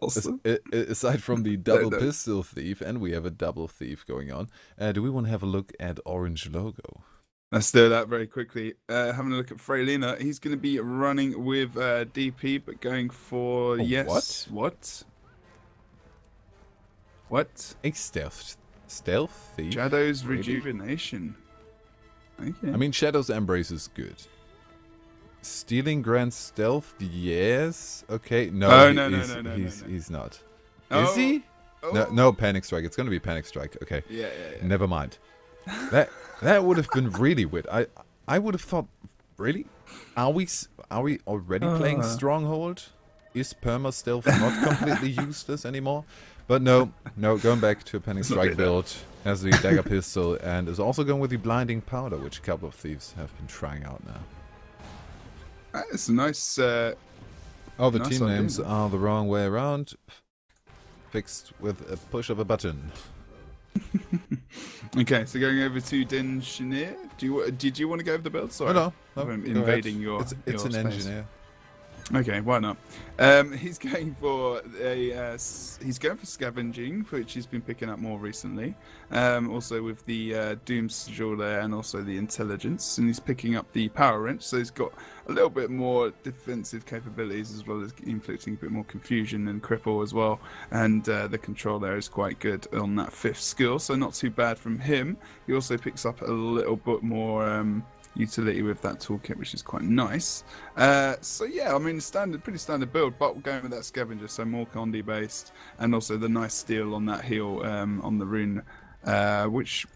Awesome. Aside from the No, double no. pistol thief, and we have a double thief going on, do we want to have a look at orange logo? Let's do that very quickly. Having a look at Freylina, he's going to be running with DP, but going for Oh, yes. what? What? What? A stealth thief? Shadow's Really? Rejuvenation. Okay. I mean, Shadow's Embrace is good. Stealing Grand Stealth? Yes. Okay. No, Oh, no, no, no, no, he's not. Oh, Is he? oh. No, Panic Strike. It's gonna be Panic Strike. Okay. Yeah. Never mind. That would have been really weird. I would have thought, really? Are we already playing Stronghold? Is Perma Stealth not completely useless anymore? But no, going back to a Panic Strike build, has the dagger pistol, and is also going with the blinding powder, which a couple of thieves have been trying out now. It's a nice. Oh, the nice team idea, names man. are the wrong way around. Fixed with a push of a button. Okay, so going over to Din Shanir. Did you want to go over the build? Sorry, No, I'm go invading ahead. your. It's your an space. engineer. Okay, why not? He's going for he's going for scavenging, which he's been picking up more recently. Also with the Doom Sigil there, and also the intelligence, and he's picking up the power wrench. So he's got a little bit more defensive capabilities as well as inflicting a bit more confusion and cripple as well. And the control there is quite good on that 5th skill, so not too bad from him. He also picks up a little bit more. Utility with that toolkit, which is quite nice. So yeah, I mean, pretty standard build, but we're going with that scavenger, so more Condi based, and also the nice steal on that heal on the rune. Which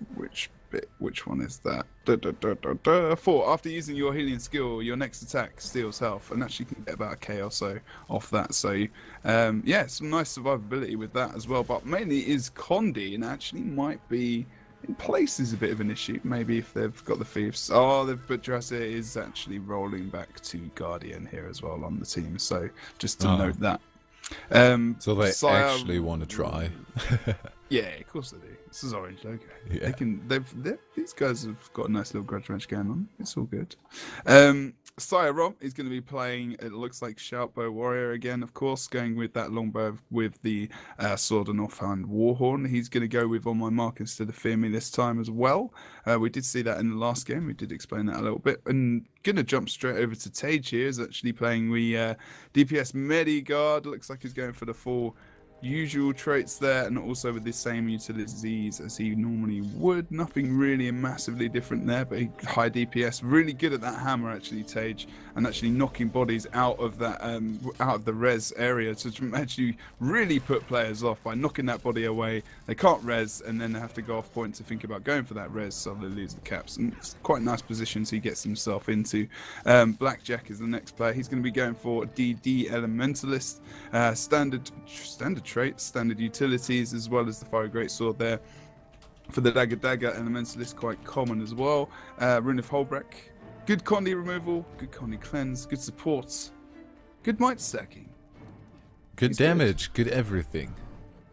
one is that? 4. After using your healing skill, your next attack steals health, and actually can get about a K or so off that. So yeah, some nice survivability with that as well. But mainly is Condi, and actually might be. In place is a bit of an issue, maybe if they've got the thieves. Oh, but Jurassic is actually rolling back to Guardian here as well on the team, so just to note that. So they Sire, actually want to try. yeah, of course they do. This is Orange logo. Yeah. These guys have got a nice little grudge match going on. It's all good. Sire Rom is going to be playing, it looks like Shoutbow Warrior again, of course, going with that longbow with the sword and offhand warhorn. He's going to go with On My Mark instead of Fear Me this time as well. We did see that in the last game. We did explain that a little bit. And going to jump straight over to Tage here, is actually playing the DPS Medigard. Looks like he's going for the full usual traits there, and also with the same utilities as he normally would. Nothing really massively different there, but high DPS, really good at that hammer actually, Tage, and actually knocking bodies out of that out of the res area to actually really put players off by knocking that body away. They can't res, and then they have to go off point to think about going for that res, so they lose the caps. And it's quite a nice position he gets himself into. Blackjack is the next player. He's going to be going for DD Elementalist, standard traits, standard utilities, as well as the Fire Greatsword there. For the Dagger Elementalist, quite common as well. Rune of Holbreck, good Condi removal, good Condi cleanse, good supports, good might stacking. Good damage, good everything.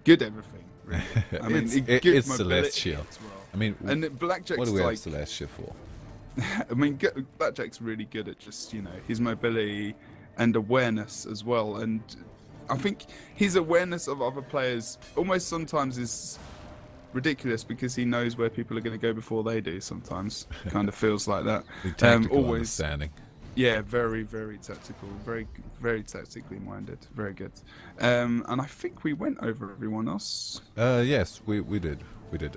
Good everything, really. I mean, it's Celestial. As well. I mean, and Blackjack's what do we have like, Celestial for? I mean, Blackjack's really good at just, his mobility and awareness as well. And I think his awareness of other players almost sometimes is ridiculous because he knows where people are going to go before they do. Sometimes kind of feels like that. The tactical Always, understanding. yeah, very, very tactical, very, very tactically minded, very good. And I think we went over everyone else. Yes, we did.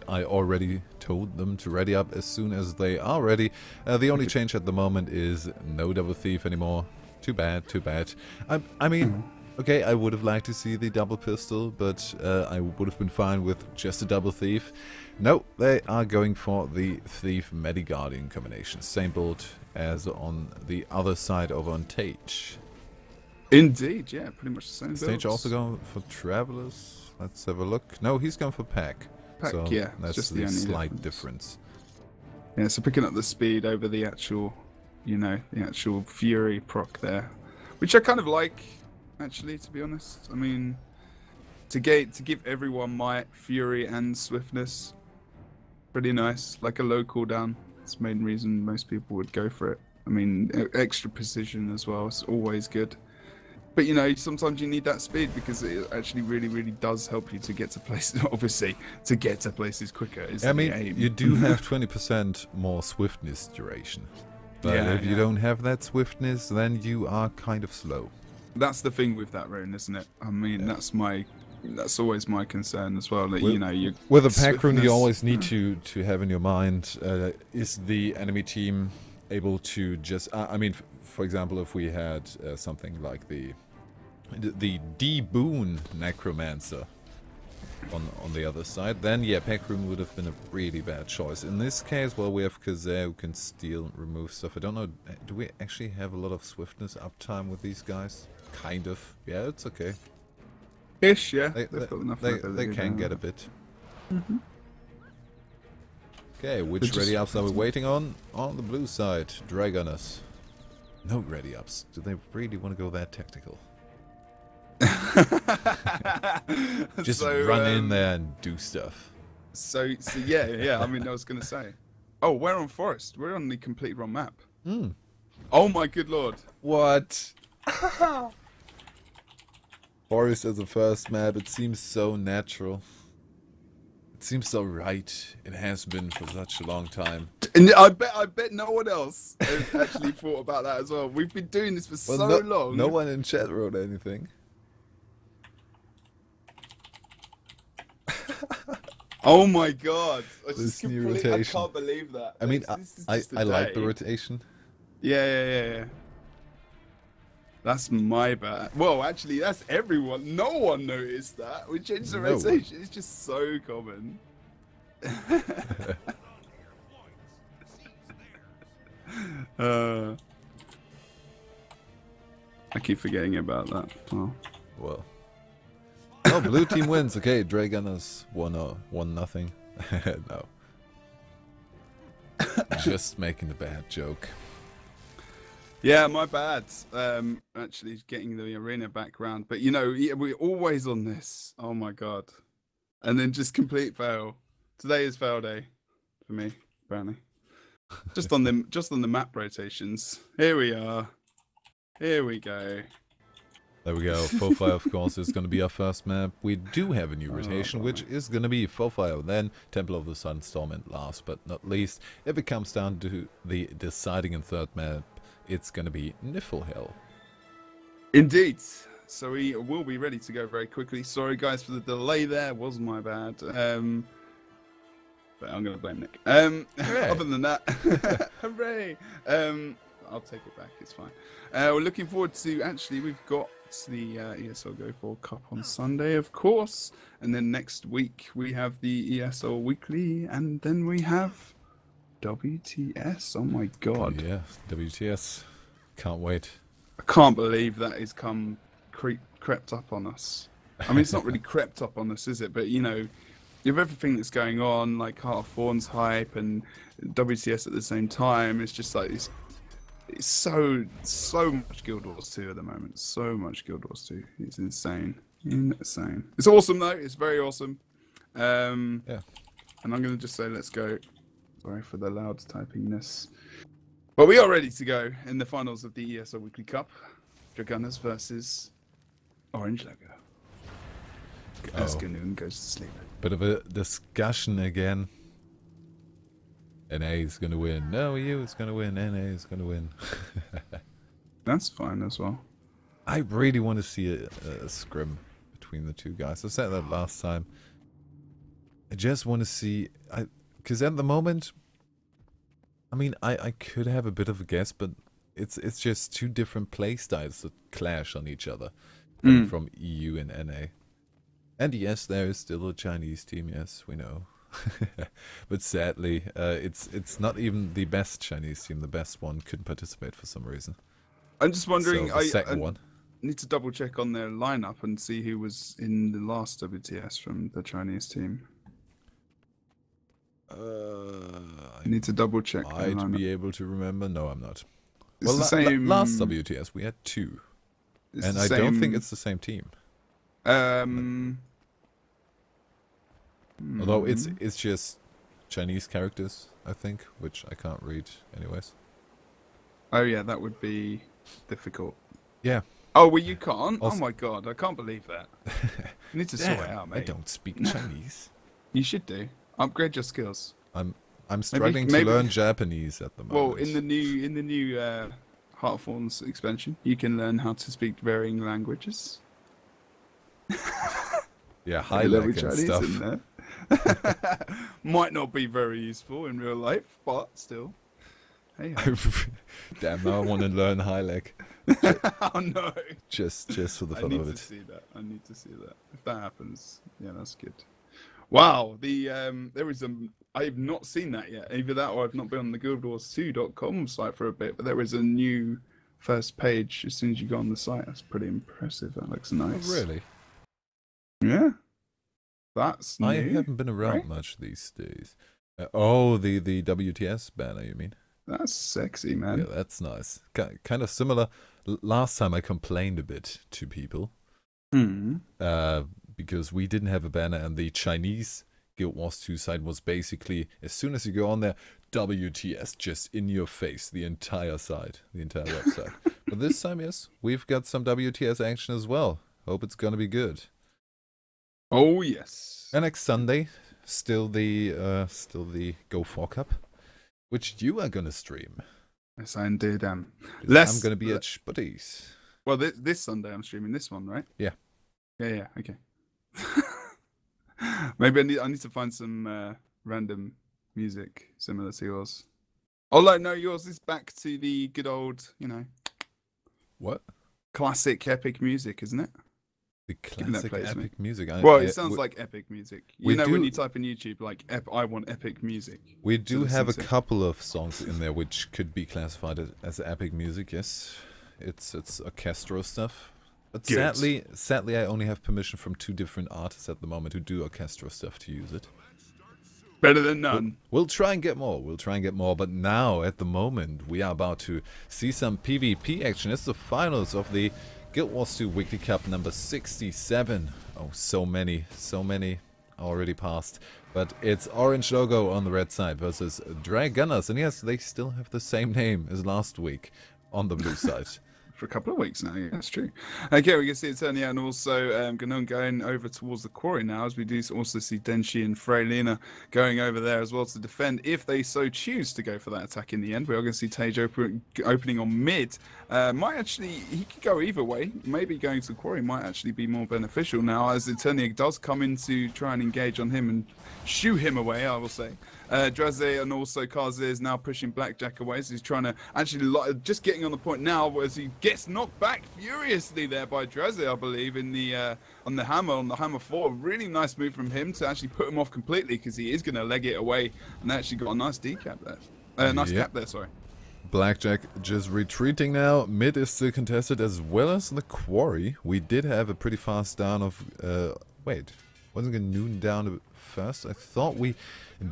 I already told them to ready up as soon as they are ready. The only change at the moment is no double thief anymore. Too bad. I mean, okay, I would have liked to see the double pistol, but I would have been fine with just a double thief. No, they are going for the thief Mediguardian combination. Same build as on the other side over on Tage. Indeed, yeah, pretty much the same. Is Tage also going for Travelers? Let's have a look. No, he's going for Pack. So yeah, that's just the only slight difference. Yeah, so picking up the speed over the actual, the actual Fury proc there, which I kind of like, actually, to be honest. I mean, to give everyone might, Fury, and Swiftness, pretty nice. Like a low cooldown. That's the main reason most people would go for it. I mean, extra precision as well. It's always good. But you know, sometimes you need that speed because it actually really, really does help you to get to places. Obviously, to get to places quicker is I mean, the aim. you do have 20% more swiftness duration. But Yeah, if you yeah. don't have that swiftness, then you are kind of slow. That's the thing with that rune, isn't it? I mean, that's always my concern as well. That With, you know, you with a pack rune, you swiftness- always need to have in your mind: is the enemy team able to just? I mean, for example, if we had something like the D-Boon Necromancer on the other side, then yeah, pack rune would have been a really bad choice. In this case, well, we have Kazay who can steal and remove stuff. I don't know, do we actually have a lot of swiftness uptime with these guys? Kind of. Yeah, it's okay. ish, yeah. They They can get a bit. Okay, which ready ups are we waiting on? On the blue side, DraGunners. No ready ups. Do they really want to go that tactical? Just run in there and do stuff. So yeah. I mean, I was gonna say. Oh, we're on forest. We're on the complete wrong map. Oh my good lord. What? Forest as a first map, it seems so natural. It seems so right. It has been for such a long time. And I bet no one else has actually thought about that as well. We've been doing this for so long. No one in chat wrote anything. Oh my god! This new rotation. I can't believe that. I mean, This is I just a like the day. rotation. Yeah. That's my bad. Well, actually, that's everyone. No one noticed that. We changed the rotation. It's just so common. I keep forgetting about that. Oh. Well. Oh, blue team wins. Okay, DraGunners 1-0. No. Just making a bad joke. Yeah, my bad. Actually getting the arena back round. But you know, we're always on this. Oh my god. And then just complete fail. Today is fail day for me, apparently. Just on the map rotations. Here we are. Here we go. There we go. Fofire, of course, is going to be our first map. We do have a new rotation, which is going to be Fofire, then Temple of the Sunstorm, and last but not least, if it comes down to the deciding and third map, it's going to be Niflheim. Indeed. So we will be ready to go very quickly. Sorry, guys, for the delay there. Was my bad. But I'm going to blame Nick. Other than that, hooray! I'll take it back. It's fine. We're looking forward to, actually, we've got the ESL Go For Cup on Sunday, of course. And then next week we have the ESL Weekly. And then we have WTS. Oh my god. Yeah, WTS. Can't wait. I can't believe that has crept up on us. I mean, it's not really crept up on us, is it? But, you know, with everything that's going on, like Heart of Thorns hype and WTS at the same time, it's just like it's so much Guild Wars 2 at the moment. So much Guild Wars 2. It's insane. Insane. It's awesome, though. It's very awesome. Yeah. And I'm going to just say let's go. Sorry for the loud typingness. But we are ready to go in the finals of the ESL Weekly Cup. DraGunners versus Orange Logo. As Ganoon goes to sleep. Bit of a discussion again. NA is going to win. No, EU is going to win. NA is going to win. That's fine as well. I really want to see a scrim between the two guys. I said that last time. I just want to see... Because at the moment... I mean, I could have a bit of a guess, but it's just two different play styles that clash on each other. Coming from EU and NA. And yes, there is still a Chinese team, yes, we know. But sadly, it's not even the best Chinese team. The best one couldn't participate for some reason. I'm just wondering, So the second one. Need to double check on their lineup and see who was in the last WTS from the Chinese team. I need to double check. I'd be able to remember. No, I'm not. It's the same... last WTS we had two. And I don't think it's the same team. Although it's just Chinese characters, I think, which I can't read anyways. Oh yeah, that would be difficult. Yeah. Oh, well, you can't? Also, oh my god, I can't believe that. You need to sort it out, mate. I don't speak Chinese. You should do. Upgrade your skills. I'm struggling to learn Japanese at the moment. Well, in the new Heartthorns expansion, you can learn how to speak varying languages. Yeah, highlight and stuff. In there. Might not be very useful in real life, but still. Hey, damn, now I want to learn Hilek. Oh no! Just for the fun of it. I need to see that. I need to see that. If that happens, yeah, that's good. Wow, there is I've not seen that yet. Either that or I've not been on the guildwars2.com site for a bit. But there is a new first page as soon as you go on the site. That's pretty impressive. That looks nice. Oh, really? Yeah. That's new. I haven't been around much these days. Oh, the WTS banner, you mean? That's sexy, man. Yeah, that's nice. Kind of similar. Last time I complained a bit to people. Because we didn't have a banner and the Chinese Guild Wars 2 site was basically, as soon as you go on there, WTS just in your face, the entire site, the entire website. But this time, yes, we've got some WTS action as well. Hope it's gonna be good. Oh yes. And next Sunday, still the Go 4 Cup, which you are gonna stream. Yes, I indeed am. I'm gonna be at Spuddies. Well, this Sunday I'm streaming this one, right? Yeah. Yeah. Okay. Maybe I need to find some random music similar to yours. Oh no, yours is back to the good old, What? Classic epic music, isn't it? The classic epic music. Well, it sounds like epic music. When you type in YouTube, like, I want epic music. We do have a couple of songs in there which could be classified as epic music, yes. It's orchestral stuff. But sadly, I only have permission from 2 different artists at the moment who do orchestral stuff to use it. Better than none. We'll try and get more. But now, at the moment, we are about to see some PvP action. It's the finals of the Guild Wars 2 Weekly Cup number 67. Oh, so many already passed. But it's Orange Logo on the red side versus DraGunners. And yes, they still have the same name as last week on the blue side. For a couple of weeks now, yeah, that's true. Okay, we can see it turning out, and also going over towards the quarry now, as we do also see Denshi and Freylina going over there as well to defend, if they so choose to go for that attack in the end. We are going to see Tage opening on mid. He could go either way. Maybe going to the quarry might actually be more beneficial now, as Eterniak does come in to try and engage on him and shoo him away, I will say. Draze and also Kaze is now pushing Blackjack away, so he's trying to actually just getting on the point now as he gets knocked back furiously there by Draze, I believe, in the on the hammer 4. Really nice move from him to actually put him off completely, because he is going to leg it away, and actually got a nice decap there. Nice cap there, sorry. Blackjack just retreating now. Mid is still contested as well as the quarry. We did have a pretty fast down of wait, wasn't GNU down first? I thought we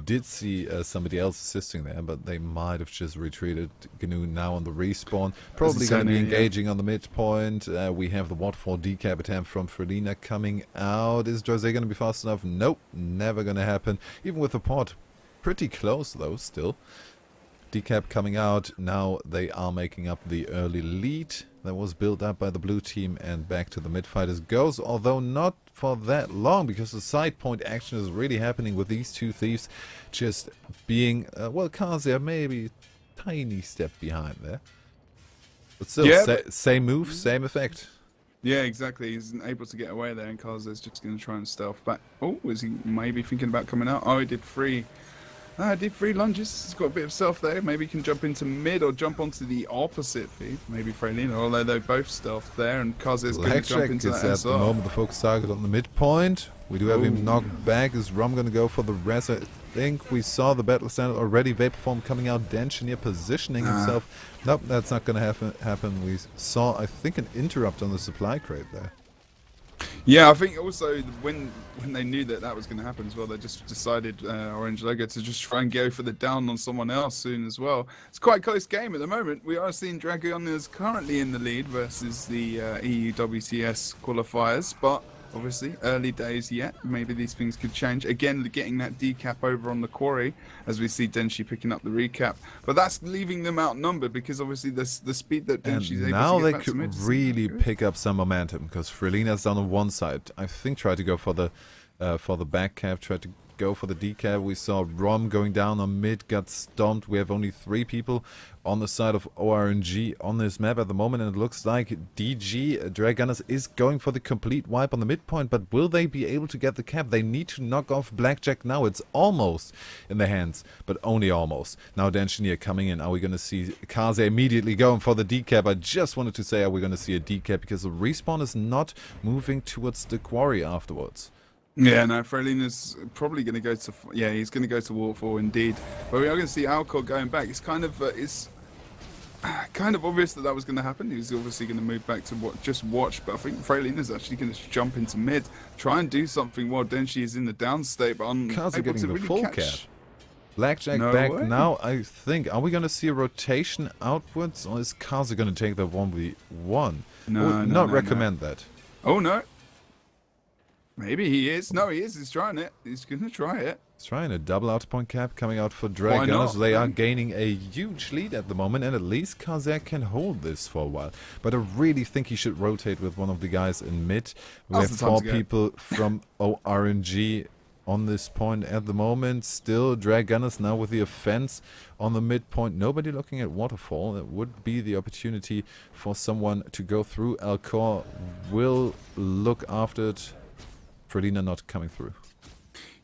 did see somebody else assisting there, but they might have just retreated. GNU now on the respawn, probably going to be engaging on the midpoint. We have the waterfall decap attempt from Freylina coming out. Is Jose going to be fast enough? Nope, never going to happen. Even with the port pretty close though still. Decap coming out. Now they are making up the early lead that was built up by the blue team, and back to the mid fighters goes, although not for that long, because the side point action is really happening with these 2 thieves just being, well, Kaze maybe tiny step behind there. But still, same move, same effect. Yeah, exactly. He's able to get away there, and Kaze's just going to try and stealth back. Oh, is he maybe thinking about coming out? Oh, he did 3. Did 3 lunges. He's got a bit of stealth there. Maybe he can jump into mid or jump onto the opposite thief. Maybe Freylina, although they're both stealth there, and Kaze's going to jump into that at the moment the focus target on the midpoint. We do have him knocked back. Is Rom going to go for the res? I think we saw the battle standard already. Vapor form coming out. Denshinier positioning himself. Nope, that's not going to happen. We saw, I think, an interrupt on the supply crate there. Yeah, I think also when they knew that was going to happen as well, they just decided, Orange Logo, to just try and go for the down on someone else soon as well. It's quite a close game at the moment. We are seeing DraGunners currently in the lead versus the EU WTS qualifiers, but Obviously, early days yet. Maybe these things could change. Again, getting that decap over on the quarry, as we see Denshi picking up the recap. But that's leaving them outnumbered because obviously the speed that Denshi's able now to they get back to mid could is really good. pick up some momentum because Frelina's down on one side. I think try to go for the back cap, try to go for the decap. We saw Rom going down on mid, got stomped. We have only 3 people on the side of ORNG on this map at the moment, and it looks like DraGunners is going for the complete wipe on the midpoint, but will they be able to get the cap? They need to knock off Blackjack now. It's almost in their hands, but only almost. Now Engineer coming in. Are we going to see Kaze immediately going for the decap? I just wanted to say, are we going to see a decap because the respawn is not moving towards the quarry afterwards. Yeah, no, Frelina's probably going to go to... Yeah, he's going to go to Waterfall indeed. But we are going to see Alcor going back. It's kind of obvious that was going to happen. He was obviously going to move back to just watch. But I think Frelina's actually going to jump into mid, try and do something while Denshi is in the down state. But Kaze unable getting to the really full catch... cap. Blackjack No back way. now, I think. Are we going to see a rotation outwards, or is Kaze going to take the 1v1? No, I would not recommend that. Oh, no. Maybe he is. No, he is. He's trying it. He's going to try it. He's trying a double out point cap coming out for Why not? DraGunners. They are gaining a huge lead at the moment, and at least Kaze can hold this for a while. But I really think he should rotate with one of the guys in mid. We Now's have the time 4 to go. people from ORNG on this point at the moment. Still DraGunners now with the offense on the midpoint. Nobody looking at Waterfall. That would be the opportunity for someone to go through. Alcor will look after it. Frelina not coming through.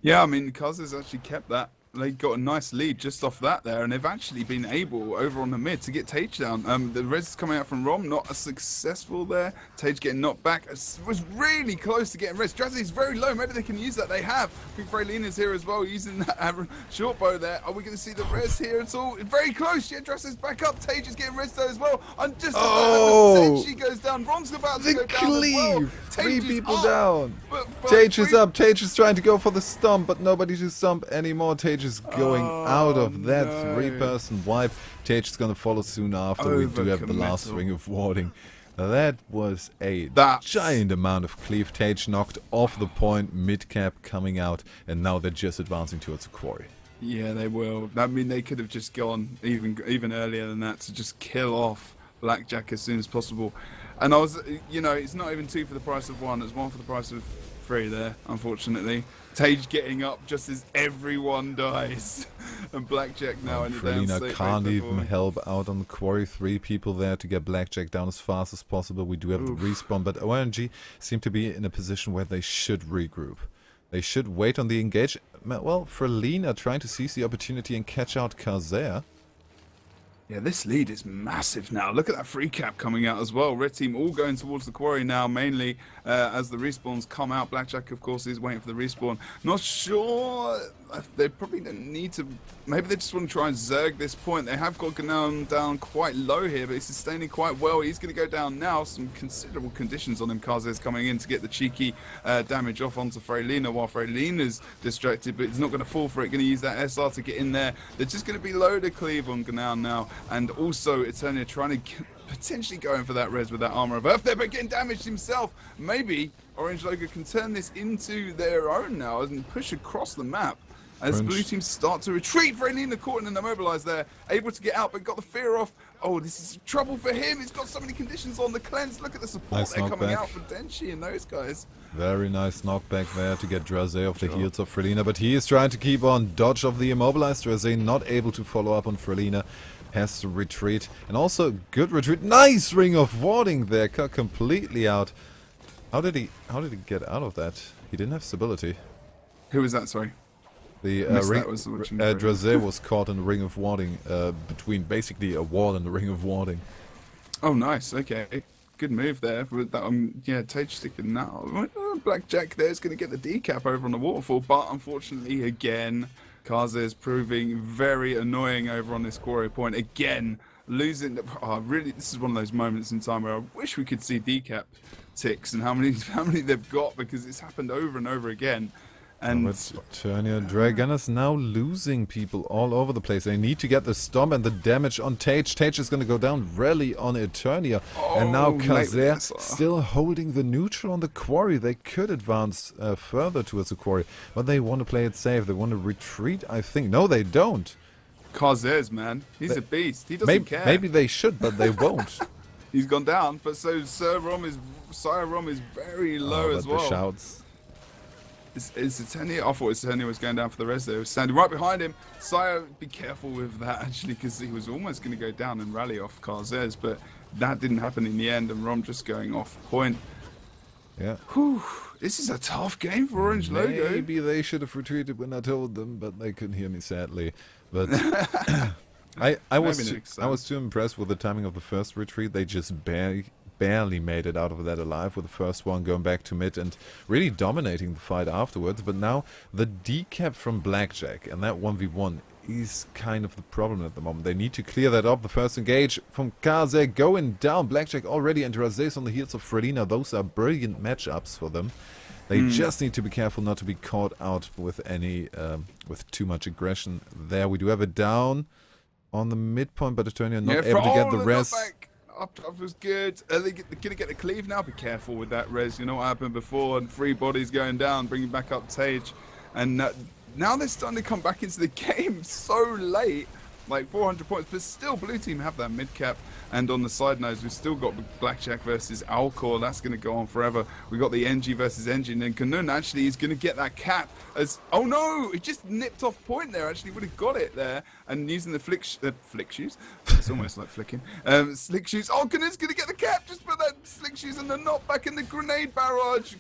Yeah, I mean, Kaze's actually kept that. They got a nice lead just off that there, and they've actually been able, over on the mid, to get Tage down. The res coming out from Rom, not as successful there. Tage getting knocked back. It was really close to getting res. Drazi's very low. Maybe they can use that. They have. I think Frelina's here as well, using that short bow there. Are we going to see the res here at all? Very close. Yeah, Drazi's back up. Tage is getting res though as well. And just as she goes down, Rom's about to go down as well. 3 people up, down. But Tage is up. Tage is trying to go for the stomp, but nobody to stomp anymore. Tage is going out of that 3-person wipe. Tage is going to follow soon after. We do have the last ring of warding. That was a giant amount of cleave. Tage knocked off the point, mid-cap coming out, and now they're just advancing towards the quarry. Yeah, they will. I mean, they could have just gone even earlier than that to just kill off Blackjack as soon as possible. And I was, you know, it's not even 2 for the price of 1. It's 1 for the price of 3 there, unfortunately. Tage getting up just as everyone dies. And Blackjack now in the down Frelina state. can't even help out on the quarry. 3 people there to get Blackjack down as fast as possible. We do have the respawn, but ORNG seem to be in a position where they should regroup. They should wait on the engage. Well, Frelina trying to seize the opportunity and catch out Kaze. Yeah, this lead is massive now. Look at that free cap coming out as well. Red team all going towards the quarry now, mainly as the respawns come out. Blackjack, of course, is waiting for the respawn. Not sure. They probably don't need to. Maybe they just want to try and zerg this point. They have got Gnan down quite low here, but he's sustaining quite well. He's going to go down now. Some considerable conditions on him. Kaze is coming in to get the cheeky damage off onto Frelina, while Frelina's distracted, but he's not going to fall for it. Going to use that SR to get in there. They're just going to be low to cleave on Gnan now. And also Eternia trying to potentially going for that res with that armor of earth there, but getting damaged himself. Maybe Orange Logo can turn this into their own now and push across the map as blue teams start to retreat. Frelina caught in an immobilized there, able to get out, but got the fear off. Oh, this is trouble for him. He's got so many conditions on the cleanse. Look at the support nice they're coming knockback. out for Denshi and those guys. Very nice knockback there to get Draze off the heels of Frelina, but he is trying to keep on dodge of the immobilized. Draze not able to follow up on Frelina. Has to retreat, and also good retreat. Nice ring of warding there, cut completely out. How did he get out of that? He didn't have stability. Who was that? Sorry. The Draze was caught in the ring of warding, between basically a wall and the ring of warding. Oh, nice. Okay, good move there. With that, yeah, Tage sticking now. Blackjack there is going to get the decap over on the waterfall, but unfortunately, again, Kaze is proving very annoying over on this quarry point. Again, losing. Really, this is one of those moments in time where I wish we could see decap ticks and how many they've got, because it's happened over and over again. And Eternia, DraGunners now losing people all over the place. They need to get the stomp and the damage on Tage. Tage is going to go down, rally on Eternia. And now Kazer still holding the neutral on the quarry. They could advance further towards the quarry, but they want to play it safe. They want to retreat, I think. No, they don't. Kazers, man. He's a beast. He doesn't care. Maybe they should, but they won't. He's gone down, but so Sire Rom is very low as well. The shouts. Is Eternia? I thought Eternia was going down for the res there. He was standing right behind him. Sire, be careful with that actually, because he was almost going to go down and rally off Karzez, but that didn't happen in the end, and Rom just going off point. Yeah. Whew. This is a tough game for Orange Logo. Maybe they should have retreated when I told them, but they couldn't hear me sadly. But I was too impressed with the timing of the first retreat. They just barely made it out of that alive with the first one, going back to mid and really dominating the fight afterwards. But now the decap from Blackjack and that 1v1 is kind of the problem at the moment. They need to clear that up. The first engage from Kaze going down. Blackjack already, and Razes on the heels of Frelina. Those are brilliant matchups for them. They just need to be careful not to be caught out with any with too much aggression there. We do have a down on the midpoint, but Eternia not able to get the res. Up was good. Are they going to get the cleave now? Be careful with that res. You know what happened before, and 3 bodies going down, bringing back up Tage. And now they're starting to come back into the game so late, like 400 points. But still, blue team have that mid cap. And on the side nose, we've still got Blackjack versus Alcor. That's going to go on forever. We got the NG versus Engine, and Kanun actually is going to get that cap. As oh no, it just nipped off point there. Actually, would have got it there. And using the flick shoes, it's almost like flicking. Slick shoes. Oh, Kanun's going to get the cap. Just put that slick shoes and the knockback in the grenade barrage.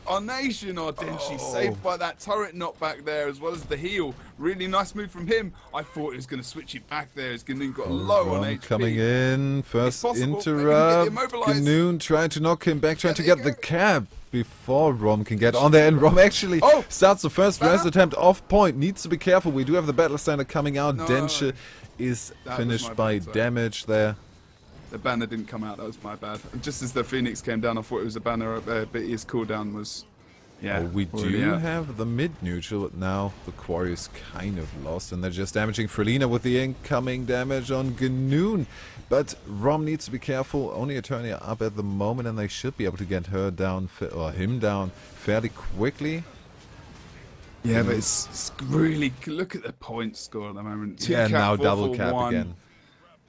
Our nation, Denshi saved by that turret knockback there, as well as the heal. Really nice move from him. I thought he was going to switch it back there. As Kanun got low on HP. Coming in. First interrupt. Ganoon trying to knock him back, trying to get the cap before Rom can get on there. And Rom actually starts the first res attempt off point. Needs to be careful. We do have the battle standard coming out. Densha is finished by damage there. The banner didn't come out. That was my bad. Just as the Phoenix came down, I thought it was a banner up there, but his cooldown was... Yeah, we do have the mid-neutral. Now the quarry is kind of lost, and they're just damaging Frelina with the incoming damage on Ganoon. But Rom needs to be careful. Only Eternia up at the moment, and they should be able to get her down, or him down, fairly quickly. Yeah, but it's really... Look at the point score at the moment. 2 cap, now 4 double cap 1. again.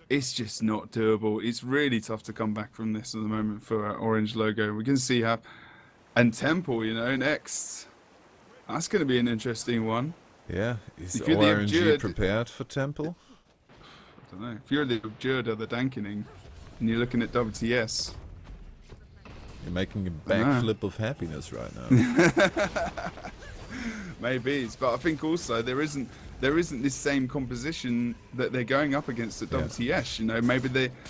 It's just not doable. It's really tough to come back from this at the moment for Orange Logo. We can see how... And Temple, you know, next. That's going to be an interesting one. Yeah. Is RNG prepared for Temple? I don't know. If you're the Abjured or the Dankening, and you're looking at WTS... You're making a backflip of happiness right now. Maybe, but I think also there isn't this same composition that they're going up against at WTS. You know, maybe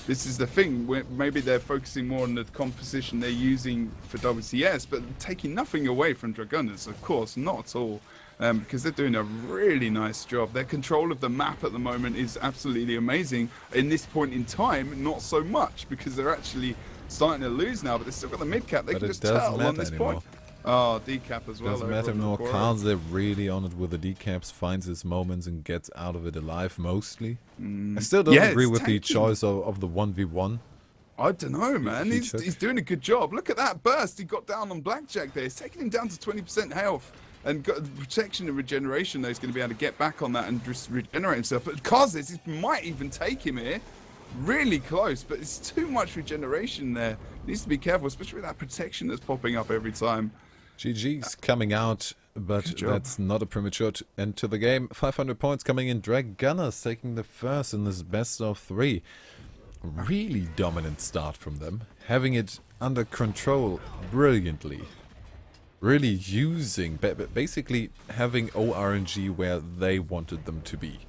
this is the thing. Maybe they're focusing more on the composition they're using for WTS, but taking nothing away from DraGunners, of course, not at all. Because they're doing a really nice job. Their control of the map at the moment is absolutely amazing. In this point in time, not so much, because they're actually starting to lose now, but they've still got the mid cap. They can just tell on this point. Oh, decap as well. Doesn't matter anymore. Kaze really on it with the decaps, finds his moments and gets out of it alive mostly. I still don't agree with the choice of the 1v1. I don't know, man. He's doing a good job. Look at that burst. He got down on Blackjack there. He's taking him down to 20% health. And got protection and regeneration, though, he's going to be able to get back on that and just regenerate himself. But Kazes, it might even take him here. Really close, but it's too much regeneration there. He needs to be careful, especially with that protection that's popping up every time. GG's coming out, but that's not a premature end to the game. 500 points coming in. DraGunners taking the first in this best of 3. Really dominant start from them. Having it under control brilliantly. Really using, basically having ORNG where they wanted them to be.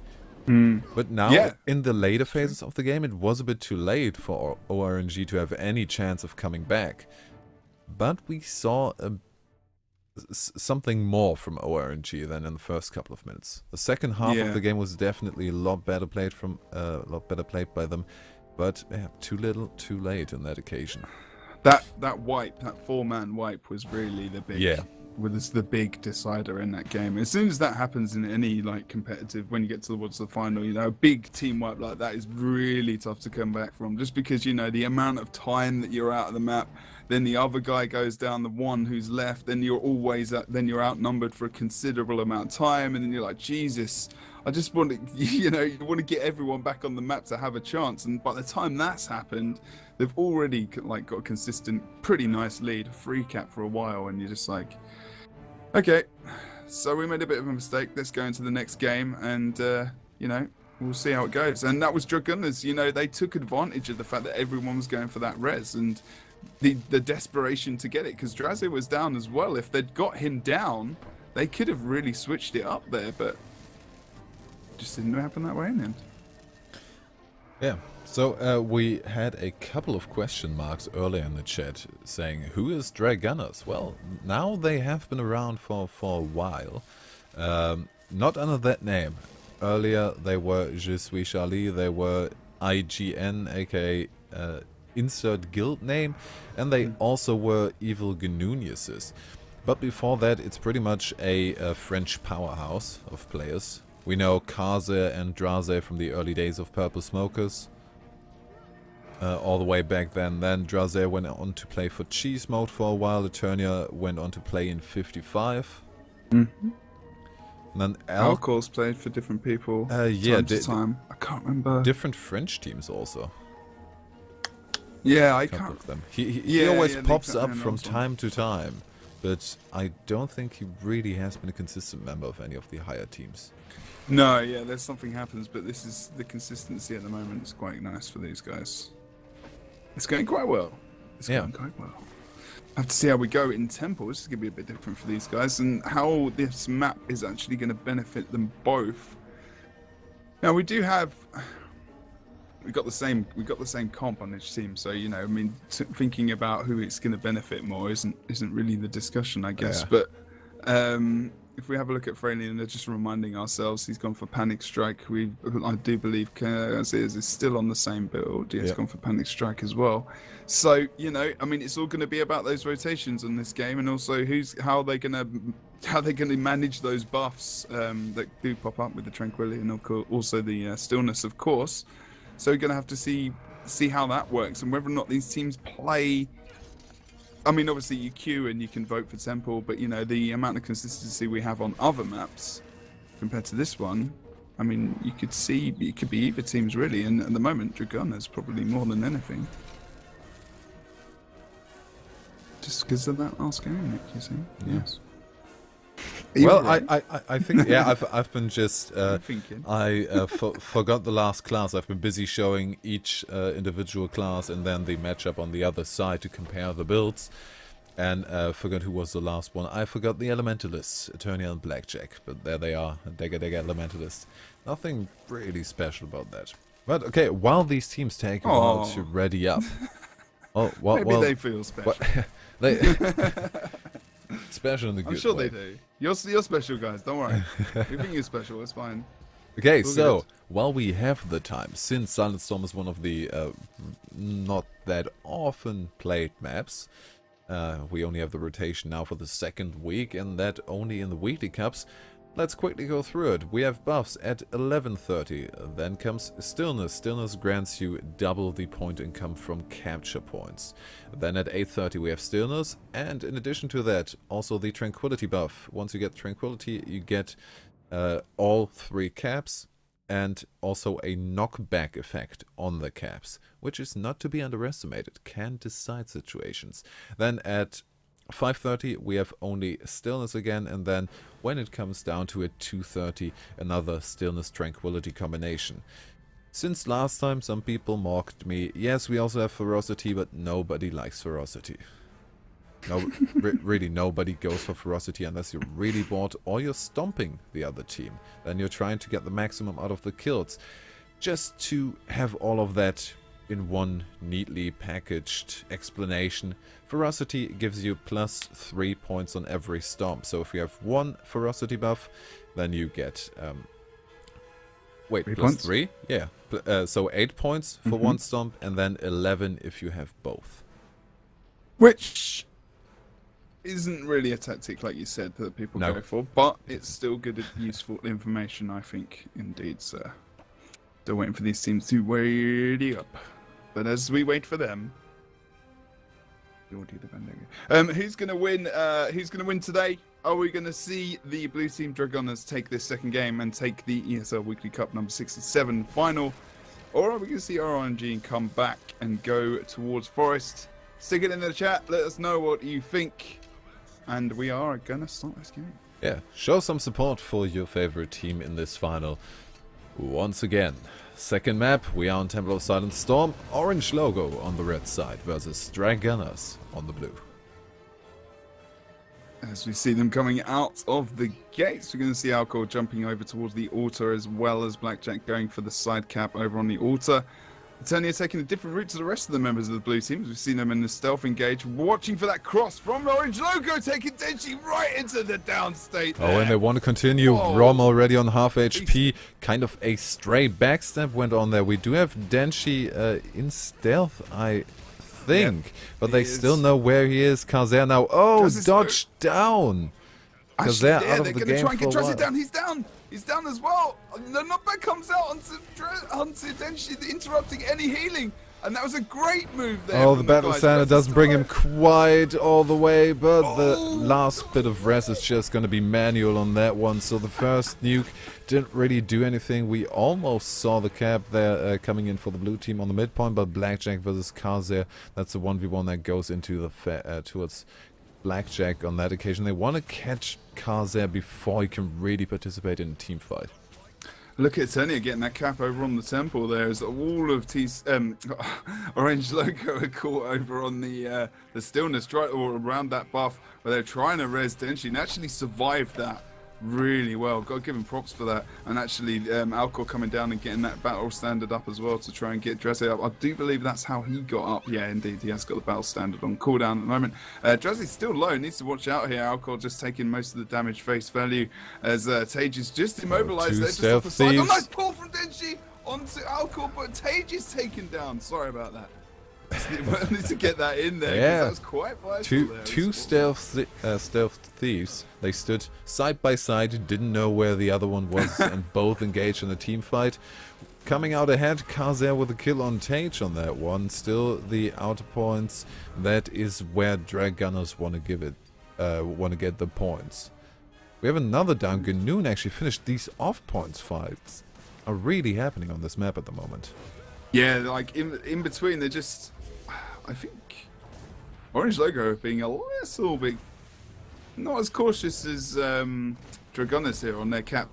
But now, in the later phases of the game, it was a bit too late for ORNG to have any chance of coming back. But we saw something more from ORNG than in the first couple of minutes. The second half of the game was definitely a lot better played by them, but too little, too late in that occasion. That wipe, that 4-man wipe was really the big was the big decider in that game. As soon as that happens in any like competitive, when you get towards the final, you know, a big team wipe like that is really tough to come back from. Just because, you know, the amount of time that you're out of the map, then the other guy goes down, the one who's left, then you're always then you're outnumbered for a considerable amount of time, and then you're like, Jesus, I just want to, you know, you want to get everyone back on the map to have a chance. And by the time that's happened, they've already like got a consistent, pretty nice lead, free cap for a while, and you're just like, okay, so we made a bit of a mistake. Let's go into the next game, and you know, we'll see how it goes. And that was DraGunners. You know, they took advantage of the fact that everyone was going for that res and the desperation to get it, because Draze was down as well. If they'd got him down, they could have really switched it up there, but it just didn't happen that way in the end. Yeah. So we had a couple of question marks earlier in the chat saying, who is DraGunners? Well, now they have been around for a while. Not under that name. Earlier they were Je suis Charlie, they were IGN, aka insert guild name, and they also were Evil Gnunuses. But before that, it's pretty much a French powerhouse of players. We know Kaze and Draze from the early days of Purple Smokers. All the way back then. Then Draze went on to play for Cheese Mode for a while. Eternia went on to play in 55. Mm-hmm. And then Alcohol's played for different people. Yeah, time to time. I can't remember. Different French teams also. Yeah, I can't. Of them. He always pops up from time to time, but I don't think he really has been a consistent member of any of the higher teams. No, yeah, there's something happens, but this is the consistency at the moment is quite nice for these guys. It's going quite well. It's going quite well. I have to see how we go in Temple. This is going to be a bit different for these guys, and how this map is actually going to benefit them both. Now we do have, we got the same comp on each team, so you know, I mean, thinking about who it's going to benefit more isn't really the discussion, I guess. Yeah. But if we have a look at Fraley, and just reminding ourselves, he's gone for Panic Strike. I do believe Kaze is still on the same build. He's gone for Panic Strike as well. So you know, I mean, it's all going to be about those rotations on this game, and also how they're going to manage those buffs that do pop up with the Tranquility and also the Stillness, of course. So we're going to have to see how that works, and whether or not these teams play. I mean, obviously you queue and you can vote for Temple, but you know, the amount of consistency we have on other maps compared to this one, I mean, you could see it could be either teams really, and at the moment DraGunners probably more than anything. Just because of that last game, Nick, you see? Yes. Well, I think, yeah, I've been just, thinking. I forgot the last class. I've been busy showing each individual class and then the matchup on the other side to compare the builds. And forgot who was the last one. I forgot the Elementalists, Eternia and Blackjack. But there they are, Dega Elementalists. Nothing really special about that. But okay, while these teams take a while to ready up. Oh, well, maybe they feel special. They special in the good I'm sure way. they do. You're special, guys. Don't worry. You think you're special, it's fine. Okay, so while we have the time, since Silent Storm is one of the not that often played maps, we only have the rotation now for the second week, and that only in the weekly cups. Let's quickly go through it. We have buffs at 11:30. Then comes Stillness. Stillness grants you double the point income from capture points. Then at 8:30 we have Stillness, and in addition to that, also the Tranquility buff. Once you get Tranquility, you get all 3 caps, and also a knockback effect on the caps, which is not to be underestimated. Can decide situations. Then at 5:30 we have only Stillness again, and then when it comes down to it, 2:30, another Stillness Tranquility combination. Since last time some people mocked me, yes, we also have Ferocity, but nobody likes Ferocity. No, really nobody goes for Ferocity unless you're really bored or you're stomping the other team. Then you're trying to get the maximum out of the kills. Just to have all of that in one neatly packaged explanation, Ferocity gives you +3 points on every stomp. So if you have 1 Ferocity buff, then you get wait, +3? Yeah. So 8 points for 1 stomp, and then 11 if you have both. Which isn't really a tactic, like you said, that people No. go for, but it's still good, useful information, I think, indeed, sir. Still waiting for these teams to ready up. But as we wait for them, you'll do the Bandanga. Who's gonna win? Who's gonna win today? Are we gonna see the blue team DraGunners take this second game and take the ESL Weekly Cup number 67 final, or are we gonna see RNG come back and go towards Forest? Stick it in the chat. Let us know what you think, and we are gonna start this game. Yeah, show some support for your favorite team in this final. Once again, second map, we are on Temple of Silent Storm. Orange logo on the red side versus DraGunners on the blue. As we see them coming out of the gates, we're going to see Alcor jumping over towards the altar, as well as Blackjack going for the side cap over on the altar. Eternia taking a different route to the rest of the members of the blue team, as we've seen them in the stealth engage, watching for that cross from Orange Logo, taking Denshi right into the downstate there. Oh, and they want to continue. Whoa. Rom already on half HP. Kind of a stray backstab went on there. We do have Denshi in stealth, I think. Yep, but they still know where he is. Kazer now. Oh, dodged down. Kazer out of the game. They're going to try and get Drazi down. He's down. He's down as well. The knockback comes out onto Denshi, interrupting any healing. And that was a great move there. Oh, the Battle Standard doesn't bring him quite all the way, but the last bit of res is just going to be manual on that one. So the first nuke didn't really do anything. We almost saw the cap there coming in for the blue team on the midpoint, but Blackjack versus Kazer, that's the 1v1 that goes into the towards Blackjack on that occasion. They want to catch Kazer before he can really participate in a team fight. Look at Eternia getting that cap over on the temple there, as all of Orange Logo are caught over on the stillness, right, or around that buff, where they're trying to res Denshi, and actually survived that really well. Got to give him props for that. And actually, Alcor coming down and getting that battle standard up as well to try and get Drazi up. I do believe that's how he got up. Yeah, indeed, he has got the battle standard on cooldown at the moment. Drazi's still low, needs to watch out here. Alcor just taking most of the damage face value, as Tage is just immobilized there, just off the side. Oh, nice pull from Denshi onto Alcor, but Tage is taken down. Sorry about that. Need to get that in there. Yeah, that was quite vital. Two stealth thieves. They stood side by side, didn't know where the other one was, and both engaged in a team fight. Coming out ahead, Kazer with a kill on Tage on that one. Still the outer points. That is where DraGunners want to give it. Want to get the points. We have another down. Ganoon actually finished. These off points fights are really happening on this map at the moment. Yeah, like in between, they're just. I think Orange Logo being a little bit not as cautious as DraGunners here on their cap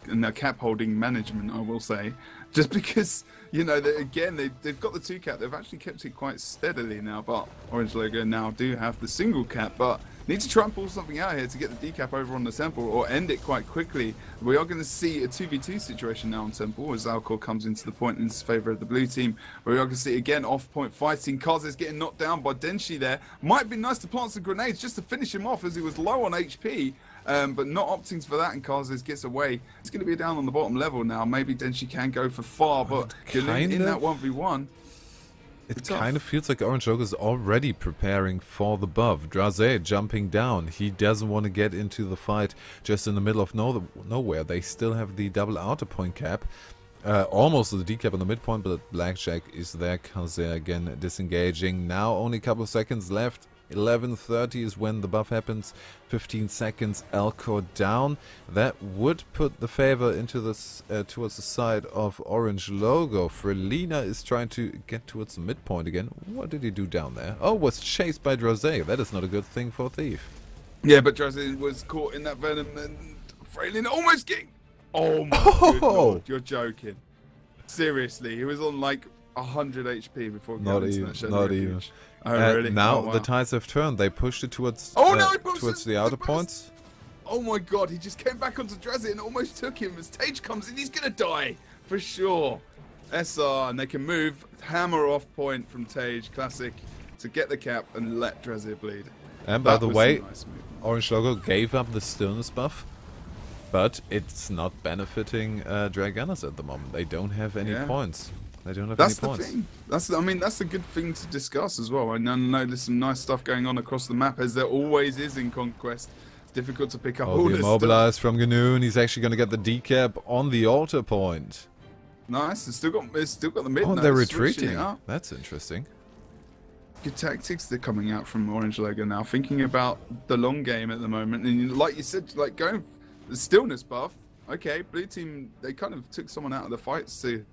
and their cap holding management, I will say, just because, you know, they've got the 2 cap, they've actually kept it quite steadily now, but Orange Logo now do have the single cap, but need to try and pull something out here to get the decap over on the temple or end it quite quickly. We are going to see a 2v2 situation now on temple as Alcor comes into the point in favour of the blue team. We are going to see again off point fighting. Kaz's getting knocked down by Denshi there. Might be nice to plant some grenades just to finish him off as he was low on HP. But not opting for that, and Kazes gets away. It's going to be down on the bottom level now. Maybe Denshi can go for far, but in that 1v1. It kind of feels like Orange Logo is already preparing for the buff. Draze jumping down. He doesn't want to get into the fight just in the middle of nowhere. They still have the double outer point cap. Almost the decap on the midpoint, but Blackjack is there. Kaze again disengaging. Now only a couple of seconds left. 11:30 is when the buff happens. 15 seconds, Alcor down. That would put the favor into this towards the side of Orange Logo. Frelina is trying to get towards the midpoint again. What did he do down there? Oh, was chased by Draze. That is not a good thing for a thief. Yeah, but Draze was caught in that venom and Frelina almost getting... Oh my good Lord, you're joking. Seriously, he was on like 100 HP before going into that Not even. Oh, really? Now wow. the tides have turned. They pushed it towards towards the outer points. Oh my god, he just came back onto Drazi and almost took him. As Tage comes in, he's going to die. For sure. SR, and they can move. Hammer off point from Tage, classic, to get the cap and let Drazi bleed. And by the way, Orange Logo gave up the stillness buff, but it's not benefiting DraGunners at the moment. They don't have any points. They don't have That's any the points. thing. I mean, that's a good thing to discuss as well. I know there's some nice stuff going on across the map, as there always is in Conquest. It's difficult to pick up all Oh, the this immobilized from Ganoon. He's actually going to get the decap on the altar point. Nice. It's still got the mid. Oh, note, they're switching retreating. it up. That's interesting. Good tactics they're coming out from Orange Logo now, thinking about the long game at the moment. And like you said, like going the stillness buff. Okay, blue team, they kind of took someone out of the fights to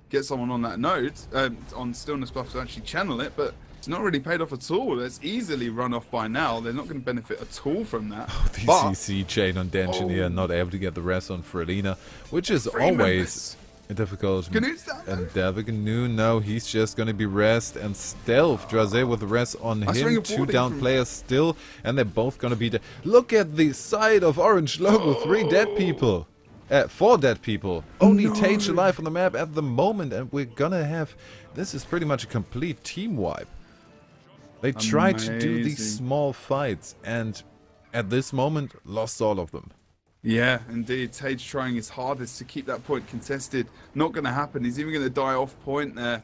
get someone on that node, on stillness buff to actually channel it, but it's not really paid off at all. It's easily run off by now. They're not going to benefit at all from that. Oh, the CC chain on Denshin here, not able to get the rest on Frelina, which is always a difficult endeavor. Ganoon, no, he's just going to be rest and stealth. Drazé with the rest on him, 2 down players still, and they're both going to be dead. Look at the side of Orange Logo, 3 dead people. 4 dead people. Only Tage alive on the map at the moment, and we're gonna have... This is pretty much a complete team wipe. They tried to do these small fights, and at this moment, lost all of them. Yeah, indeed. Tage trying his hardest to keep that point contested. Not going to happen. He's even going to die off point there.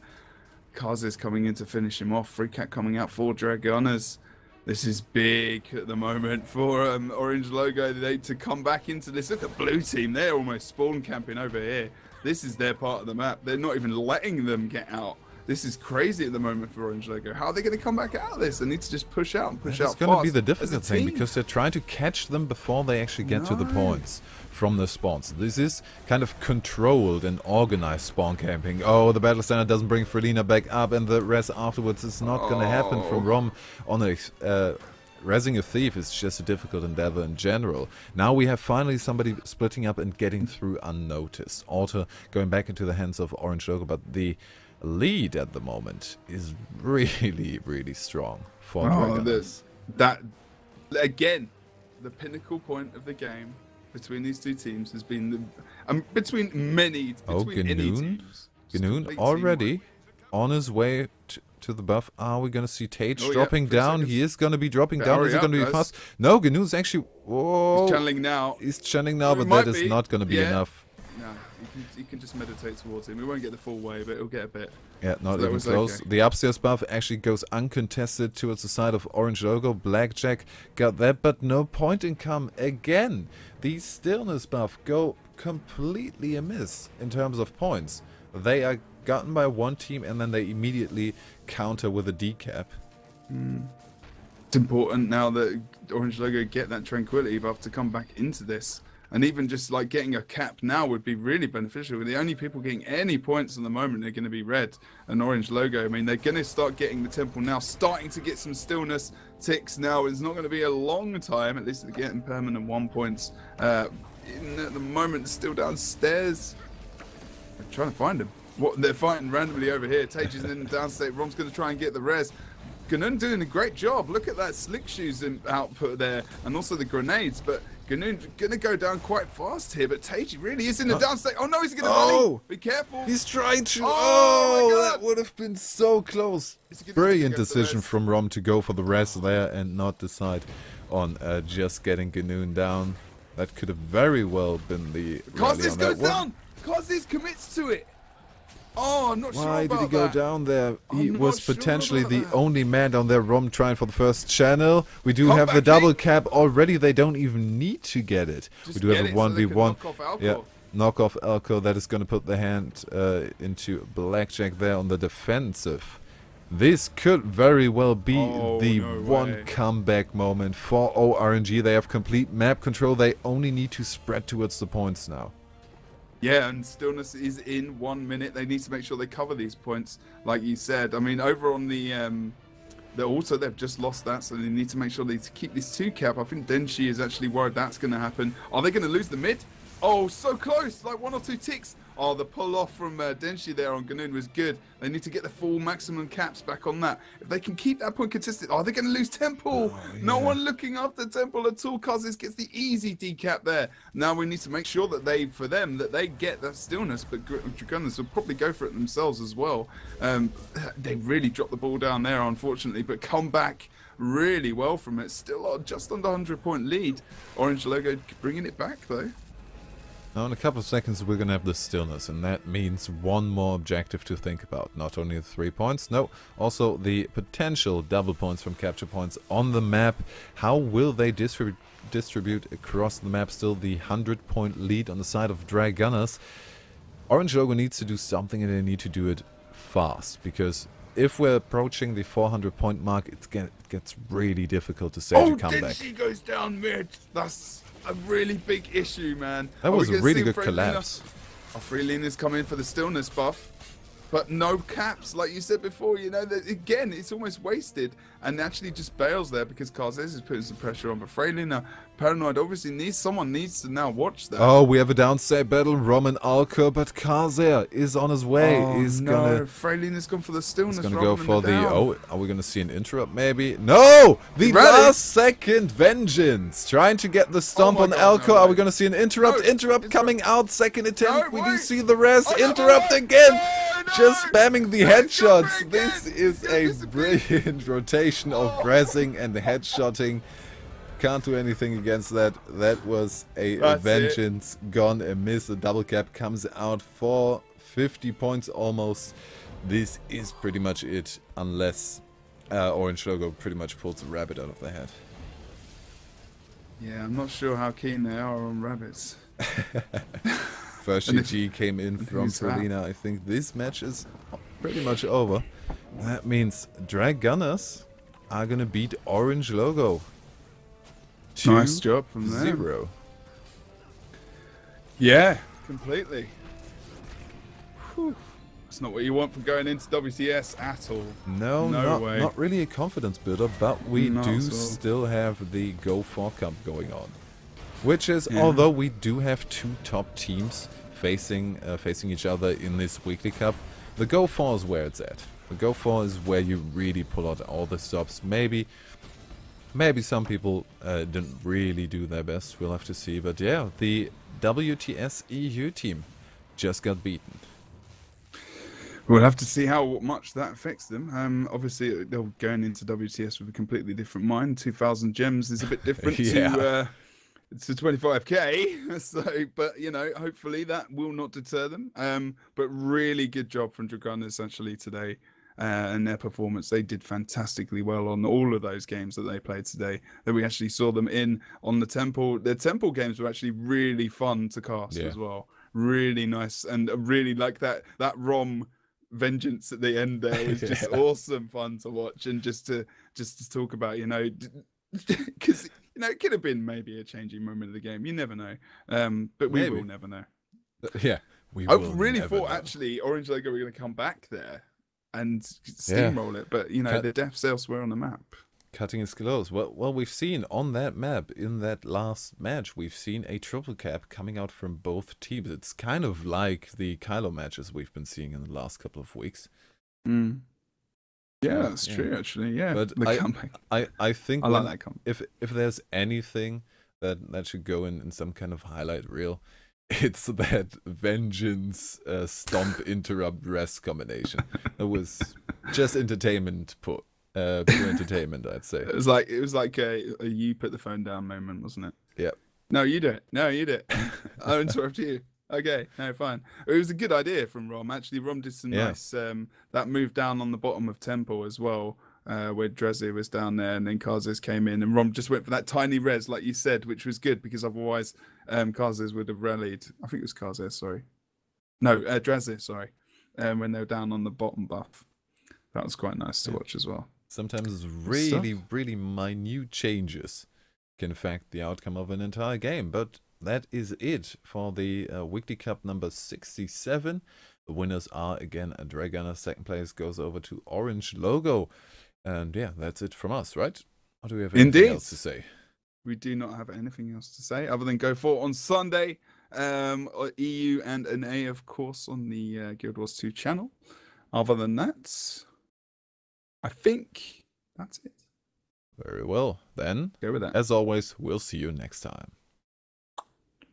Kaz's coming in to finish him off. Free cat coming out for DraGunners. This is big at the moment for Orange Logo. They need to come back into this. Look at blue team. They're almost spawn camping over here. This is their part of the map. They're not even letting them get out. This is crazy at the moment for Orange Logo. How are they going to come back out of this? They need to just push out and push out fast. It's going to be the difficult thing, because they're trying to catch them before they actually get to the points from the spawns. This is kind of controlled and organized spawn camping. Oh, the battle standard doesn't bring Frelina back up, and the rest afterwards is not going to happen from Rom on a... Rezzing a thief is just a difficult endeavor in general. Now we have finally somebody splitting up and getting through unnoticed. Alter going back into the hands of Orange Logo, but the lead at the moment is really, really strong for DraGunners. That again, the pinnacle point of the game between these two teams has been between any teams. Ganoon already on his way to the buff. Are we gonna see Tage dropping down? He is gonna be dropping down. Is it gonna be fast? No, Ganoon's actually... Whoa. He's channeling now. He's channeling now, but that is not gonna be enough. No, you can just meditate towards him. We won't get the full way, but he'll get a bit. Yeah, not even close. Okay. The upstairs buff actually goes uncontested towards the side of Orange Logo. Blackjack got that, but no point income again. The stillness buff go completely amiss in terms of points. They are gotten by one team, and then they immediately counter with a decap. It's important now that Orange Logo get that tranquility buff to come back into this. And even just like getting a cap now would be really beneficial. The only people getting any points at the moment are going to be Red and Orange Logo. I mean, they're going to start getting the temple now, starting to get some stillness ticks now. It's not going to be a long time. At least they're getting permanent 1 points. At the moment, still downstairs. I'm trying to find him. What they're fighting randomly over here. Tage is in the downstate. Rom's going to try and get the res. Ganoon doing a great job. Look at that slick shoes output there, and also the grenades. But Ganoon going to go down quite fast here. But Tage really is in the downstate. Oh no, he's going to volley. Be careful. He's trying to. Oh, that would have been so close. Brilliant decision from Rom to go for the res there and not decide on just getting Ganoon down. That could have very well been the. Kazis goes down. Kazis commits to it. Oh, I'm not sure about that. Why did he go down there? He was potentially the only man down there. Rom trying for the first channel. We do have the double cap already. They don't even need to get it. We do have a 1v1. Yeah, knock off Alco. That is going to put the hand into Blackjack there on the defensive. This could very well be the one comeback moment for ORNG. They have complete map control. They only need to spread towards the points now. Yeah, and stillness is in 1 minute. They need to make sure they cover these points, like you said. I mean, over on the also they've just lost that, so they need to make sure they keep this 2 cap. I think Denshi is actually worried that's going to happen. Are they going to lose the mid? Oh, so close, like 1 or 2 ticks. Oh, the pull off from Denshi there on Ganoon was good. They need to get the full maximum caps back on that. If they can keep that point consistent, are they going to lose Temple? Oh, yeah. No one looking after Temple at all. Kazis gets the easy decap there. Now we need to make sure that they get that stillness, but DraGunners will probably go for it themselves as well. They really dropped the ball down there, unfortunately, but come back really well from it. Still just under 100-point lead. Orange Logo bringing it back though. Now in a couple of seconds we're gonna have the stillness, and that means one more objective to think about. Not only the 3 points, no, also the potential double points from capture points on the map. How will they distribute across the map? Still the 100-point lead on the side of DraGunners. Orange Logo needs to do something, and they need to do it fast, because if we're approaching the 400-point mark, it gets really difficult to stage a comeback. She goes down mid. That's a really big issue, man. That was a really good collapse. Freelina's come in for the stillness buff, but no caps, like you said before. You know, that again, it's almost wasted, and actually just bails there because Karzez is putting some pressure on. But Freelina, Paranoid, obviously someone needs to now watch that. Oh, we have a downside battle, Rom and Alco, but Karzer is on his way. Freelina's gone for the stillness. He's gonna go for the. Oh, are we gonna see an interrupt? Maybe. No, the last second vengeance, trying to get the stomp on Alco. Are we gonna see an interrupt? Interrupt coming out. Second attempt. We do see the res. Interrupt again. Just spamming the headshots. This is a brilliant rotation of rezzing and headshotting. Can't do anything against that. That was a vengeance gone amiss. A double cap comes out for 50 points almost. This is pretty much it, unless Orange Logo pretty much pulls a rabbit out of the hat. Yeah, I'm not sure how keen they are on rabbits. First GG came in from Selena. I think this match is pretty much over. That means DraGunners are gonna beat Orange Logo. Nice job from them. 0. Yeah, completely. Whew. It's not what you want from going into WTS at all. No, not really a confidence builder, but we do still have the Go 4 Cup going on. Which is, although we do have 2 top teams facing each other in this weekly cup, the Go 4 is where it's at. The Go 4 is where you really pull out all the stops. Maybe some people didn't really do their best, we'll have to see. But yeah, the WTS EU team just got beaten. We'll have to see how much that affects them. Obviously, they're going into WTS with a completely different mind. 2,000 gems is a bit different to 25k. So, but you know, hopefully that will not deter them. But really good job from DraGunners actually today. And their performance, they did fantastically well on all of those games that they played today. That we actually saw them in on the Temple. Their Temple games were actually really fun to cast as well. Really nice, and really like that Rom vengeance at the end there was just awesome fun to watch, and just to talk about, you know, because you know it could have been maybe a changing moment of the game. You never know, but we will never know. Yeah, I really thought actually Orange Logo were going to come back there and steamroll it, but you know, the depths elsewhere on the map. Cutting is close. Well, we've seen on that map, in that last match, we've seen a triple cap coming out from both teams. It's kind of like the Kylo matches we've been seeing in the last couple of weeks. Yeah, that's true, actually. Yeah, but I think I like that comeback. If there's anything that should go in some kind of highlight reel, it's that vengeance stomp interrupt rest combination. That was just entertainment pure entertainment, I'd say. It was like a you put the phone down moment, wasn't it? Yeah. No, you do it. No, you do it. I'll interrupt you. Okay, no, fine. It was a good idea from Rom. Actually, Rom did some nice that move down on the bottom of Temple as well, where Drezzy was down there, and then Karzes came in, and Rom just went for that tiny res, like you said, which was good because otherwise Karzes would have rallied. I think it was Karzes, sorry. No, Drezzy, sorry. When they were down on the bottom buff. That was quite nice to watch as well. Sometimes really minute changes can affect the outcome of an entire game. But that is it for the Weekly Cup number 67. The winners are again a DraGunners. Second place goes over to Orange Logo. And yeah, that's it from us, right? Or do we have anything else to say? We do not have anything else to say other than go for on Sunday. EU and an A, of course, on the Guild Wars 2 channel. Other than that, I think that's it. Very well. Then, go with that. As always, we'll see you next time.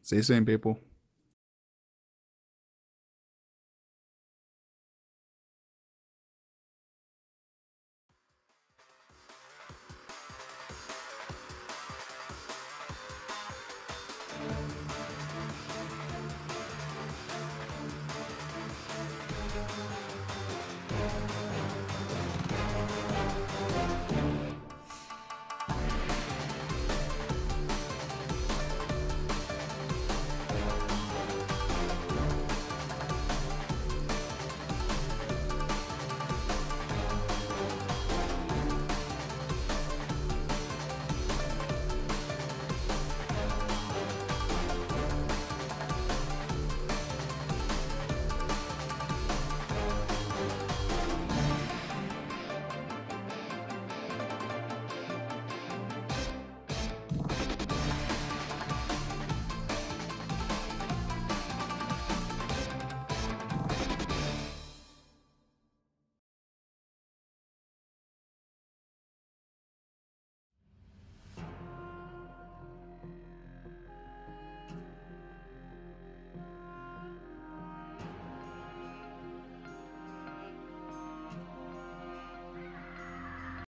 See you soon, people.